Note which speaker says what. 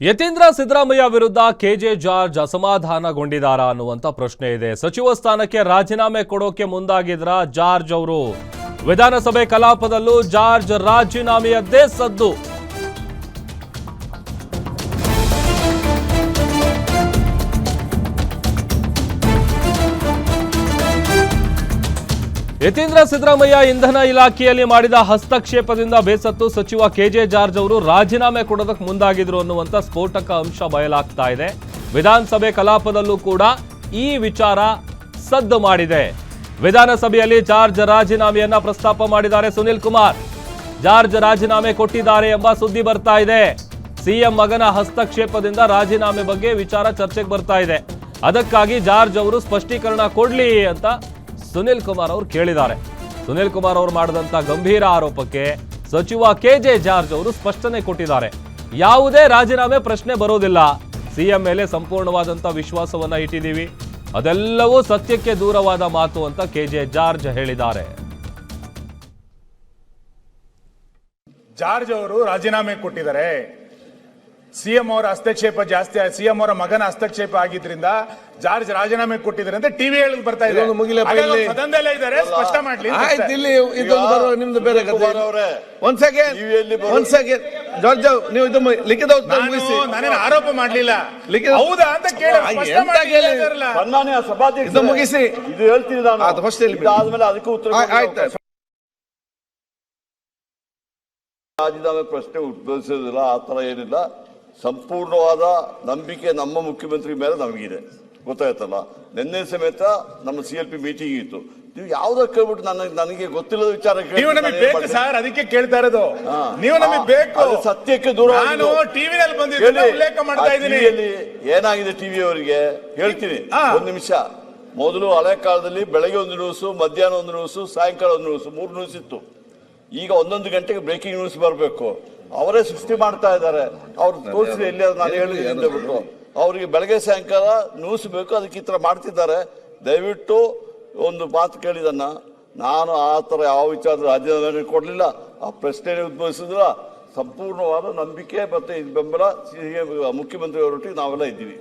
Speaker 1: ಯತೀಂದ್ರ ಸಿದ್ದರಾಮಯ್ಯ ವಿರುದ್ಧ K J George ಅಸಮಾಧಾನಗೊಂಡಿದ್ದಾರಾ ಅನ್ನುವಂತ ಪ್ರಶ್ನೆ ಇದೆ. ಸಚಿವ ಸ್ಥಾನಕ್ಕೆ ರಾಜೀನಾಮೆ ಕೊಡೋಕೆ ಮುಂದಾಗಿದ್ರ ಜಾರ್ಜ್ ಅವರು. ವಿಧಾನಸಭೆ ಕಲಾಪದಲ್ಲೂ ಜಾರ್ಜ್ ರಾಜೀನಾಮೆಯದ್ದೇ ಸದ್ದು. ಯತೀಂದ್ರ ಸಿದ್ದರಾಮಯ್ಯ ಇಂಧನ ಇಲಾಖೆಯಲ್ಲಿ ಮಾಡಿದ ಹಸ್ತಕ್ಷೇಪದಿಂದ ಬೇಸತ್ತು ಸಚಿವ ಕೆಜೆ ಜಾರ್ಜ್ ಅವರು ರಾಜೀನಾಮೆ ಕೊಡೋದಕ್ಕೆ ಮುಂದಾಗಿದ್ರು ಅನ್ನುವಂತ ಸ್ಫೋಟಕ ಅಂಶ ಬಯಲಾಗ್ತಾ ಇದೆ. ವಿಧಾನಸಭೆ ಕಲಾಪದಲ್ಲೂ ಕೂಡ ಈ ವಿಚಾರ ಸದ್ದು ಮಾಡಿದೆ. ವಿಧಾನಸಭೆಯಲ್ಲಿ ಜಾರ್ಜ್ ರಾಜೀನಾಮೆಯನ್ನ ಪ್ರಸ್ತಾಪ ಮಾಡಿದ್ದಾರೆ ಸುನಿಲ್ ಕುಮಾರ್. ಜಾರ್ಜ್ ರಾಜೀನಾಮೆ ಕೊಟ್ಟಿದ್ದಾರೆ ಎಂಬ ಸುದ್ದಿ ಬರ್ತಾ ಇದೆ. ಸಿಎಂ ಮಗನ ಹಸ್ತಕ್ಷೇಪದಿಂದ ರಾಜೀನಾಮೆ ಬಗ್ಗೆ ವಿಚಾರ ಚರ್ಚೆಗೆ ಬರ್ತಾ ಇದೆ. ಅದಕ್ಕಾಗಿ ಜಾರ್ಜ್ ಅವರು ಸ್ಪಷ್ಟೀಕರಣ ಕೊಡ್ಲಿ ಅಂತ ಸುನಿಲ್ ಕುಮಾರ್ ಅವರು ಕೇಳಿದ್ದಾರೆ. ಸುನಿಲ್ ಕುಮಾರ್ ಅವರು ಮಾಡಿದಂತ ಗಂಭೀರ ಆರೋಪಕ್ಕೆ ಸಚಿವ ಕೆಜೆ ಜಾರ್ಜ್ ಅವರು ಸ್ಪಷ್ಟನೆ ಕೊಟ್ಟಿದ್ದಾರೆ. ಯಾವುದೇ ರಾಜೀನಾಮೆ ಪ್ರಶ್ನೆ ಬರೋದಿಲ್ಲ. ಸಿಎಂ ಮೇಲೆ ಸಂಪೂರ್ಣವಾದಂತ ವಿಶ್ವಾಸವನ್ನ ಇಟ್ಟಿದ್ದೀವಿ. ಅದೆಲ್ಲವೂ ಸತ್ಯಕ್ಕೆ ದೂರವಾದ ಮಾತು ಅಂತ ಕೆಜೆ ಜಾರ್ಜ್ ಹೇಳಿದ್ದಾರೆ.
Speaker 2: ಜಾರ್ಜ್ ಅವರು ರಾಜೀನಾಮೆ ಕೊಟ್ಟಿದ್ದಾರೆ. ಸಿಎಂ ಅವರ ಹಸ್ತಕ್ಷೇಪ ಜಾಸ್ತಿ, ಸಿಎಂ ಅವರ ಮಗನ ಹಸ್ತಕ್ಷೇಪ ಆಗಿದ್ರಿಂದ ಜಾರ್ಜ್ ರಾಜೀನಾಮೆ ಕೊಟ್ಟಿದ್ದಾರೆ ಅಂತ ಟಿವಿ ಹೇಳಿ ಬರ್ತಾ ಇದೆ. ಸದನದಲ್ಲೇ ಇದ್ದಾರೆ, ಸ್ಪಷ್ಟ ಮಾಡ್ಲಿ.
Speaker 3: ನಿಮ್ದು ಬೇರೆ ಒಂದ್ ಸೆಕೆಂಡ್ ಜಾರ್ಜ್, ನೀವು ಇದು ಲಿಖಿತ ಉತ್ತರ ಮುಗಿಸಿ.
Speaker 2: ನಾನೇನು ಆರೋಪ ಮಾಡ್ಲಿಲ್ಲ, ಹೌದಾ ಅಂತ ಕೇಳಿ
Speaker 3: ಮುಗಿಸಿ.
Speaker 4: ಇದು ಹೇಳ್ತೀನಿ ನಾನು, ಫಸ್ಟ್ ಆದ್ಮೇಲೆ ಅದಕ್ಕೆ ಉತ್ತರ. ಆಯ್ತು, ರಾಜೀನಾಮೆ ಪ್ರಶ್ನೆ ಉದ್ಭವಿಸೋದಿಲ್ಲ, ಆ ತರ ಏನಿಲ್ಲ. ಸಂಪೂರ್ಣವಾದ ನಂಬಿಕೆ ನಮ್ಮ ಮುಖ್ಯಮಂತ್ರಿ ಮೇಲೆ ನಮಗಿದೆ, ಗೊತ್ತಾಯ್ತಲ್ಲ. ನಿನ್ನೆ ಸಮೇತ ನಮ್ಮ CLP ಮೀಟಿಂಗ್ ಇತ್ತು. ನೀವು ಯಾವ್ದಕ್ಕೆ ಕೇಳ್ಬಿಟ್ಟು ನನಗೆ ಗೊತ್ತಿಲ್ಲದ ವಿಚಾರ
Speaker 2: ಬೇಕು ಸರ್, ಅದಕ್ಕೆ ಕೇಳ್ತಾ ಇರೋದು. ನೀವು ನಮಗೆ ಬೇಕು,
Speaker 4: ಸತ್ಯಕ್ಕೆ ದೂರ.
Speaker 2: ನಾನು ಟಿವಿನಲ್ಲಿ ಬಂದಿದ್ದೆ, ಉಲ್ಲೇಖ ಮಾಡ್ತಾ ಇದ್ದೀನಿ.
Speaker 4: ಏನಾಗಿದೆ ಟಿವಿ ಅವರಿಗೆ ಹೇಳ್ತೀನಿ, ಒಂದ್ ನಿಮಿಷ. ಮೊದಲು ಹಳೆ ಕಾಲದಲ್ಲಿ ಬೆಳಗ್ಗೆ ಒಂದು ನ್ಯೂಸು, ಮಧ್ಯಾಹ್ನ ಒಂದು ನ್ಯೂಸು, ಸಾಯಂಕಾಲ ಒಂದು ನ್ಯೂಸು, 3 ನ್ಯೂಸ್ ಇತ್ತು. ಈಗ 1 ಗಂಟೆಗೆ ಬ್ರೇಕಿಂಗ್ ನ್ಯೂಸ್ ಬರಬೇಕು. ಅವರೇ ಸೃಷ್ಟಿ ಮಾಡ್ತಾ ಇದ್ದಾರೆ. ಅವ್ರು ತೋರಿಸಿ ಎಲ್ಲಿ ನಾನು ಹೇಳಿದ್ದೀನಿ ಬಿಟ್ಟು ಅವರಿಗೆ ಬೆಳಗ್ಗೆ ಸಾಯಂಕಾಲ ನ್ಯೂಸ್ ಬೇಕು, ಅದಕ್ಕೆ ಈ ಥರ ಮಾಡ್ತಿದ್ದಾರೆ. ದಯವಿಟ್ಟು ಒಂದು ಮಾತು ಕೇಳಿದನ್ನ, ನಾನು ಆ ಥರ ಯಾವ ವಿಚಾರದ ರಾಜೀನಾಮೆ ಕೊಡಲಿಲ್ಲ, ಆ ಪ್ರಶ್ನೆ ಉದ್ಭವಿಸಿದ್ರ. ಸಂಪೂರ್ಣವಾದ ನಂಬಿಕೆ ಮತ್ತು ಬೆಂಬಲ ಮುಖ್ಯಮಂತ್ರಿ ಅವರೊಟ್ಟಿಗೆ ನಾವೆಲ್ಲ ಇದ್ದೀವಿ.